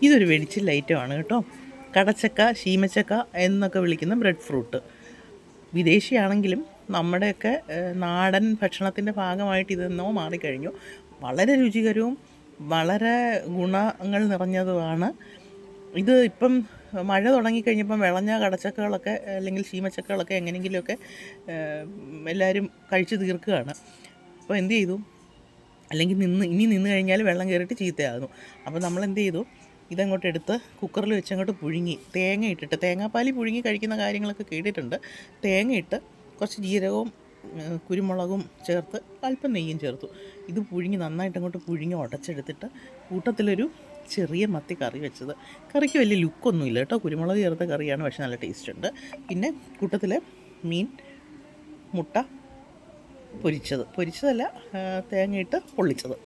ഇതൊരു വെടിച്ചിൽ ഐറ്റമാണ് കേട്ടോ. കടച്ചക്ക, ശീമച്ചക്ക എന്നൊക്കെ വിളിക്കുന്ന ബ്രെഡ് ഫ്രൂട്ട്. വിദേശിയാണെങ്കിലും നമ്മുടെയൊക്കെ നാടൻ ഭക്ഷണത്തിൻ്റെ ഭാഗമായിട്ട് ഇതെന്നോ മാറിക്കഴിഞ്ഞു. വളരെ രുചികരവും വളരെ ഗുണങ്ങൾ നിറഞ്ഞതുമാണ്. ഇത് ഇപ്പം മഴ തുടങ്ങിക്കഴിഞ്ഞപ്പം വിളഞ്ഞ കടച്ചക്കകളൊക്കെ അല്ലെങ്കിൽ ശീമച്ചക്കകളൊക്കെ എങ്ങനെയെങ്കിലുമൊക്കെ എല്ലാവരും കഴിച്ച് തീർക്കുകയാണ്. അപ്പോൾ എന്ത് ചെയ്തു, അല്ലെങ്കിൽ ഇനി നിന്ന് കഴിഞ്ഞാൽ വെള്ളം കയറിയിട്ട് ചീത്തയാകുന്നു. അപ്പോൾ നമ്മൾ എന്ത് ചെയ്തു, ഇതങ്ങോട്ട് എടുത്ത് കുക്കറിൽ വെച്ചങ്ങോട്ട് പുഴുങ്ങി, തേങ്ങ ഇട്ടിട്ട്, തേങ്ങാപ്പാൽ പുഴുങ്ങി കഴിക്കുന്ന കാര്യങ്ങളൊക്കെ കേട്ടിട്ടുണ്ട്. തേങ്ങയിട്ട് കുറച്ച് ജീരകവും കുരുമുളകും ചേർത്ത് അല്പം നെയ്യും ചേർത്തു. ഇത് പുഴുങ്ങി നന്നായിട്ട് അങ്ങോട്ട് പുഴുങ്ങി ഉടച്ചെടുത്തിട്ട് കൂട്ടത്തിലൊരു ചെറിയ മത്തി കറി വെച്ചത്. കറിക്ക് വലിയ ലുക്കൊന്നുമില്ല കേട്ടോ, കുരുമുളക് ചേർത്ത കറിയാണ്, പക്ഷെ നല്ല ടേസ്റ്റ് ഉണ്ട്. പിന്നെ കൂട്ടത്തിൽ മീൻ, മുട്ട പൊരിച്ചതല്ല, തേങ്ങയിട്ട് പൊള്ളിച്ചത്.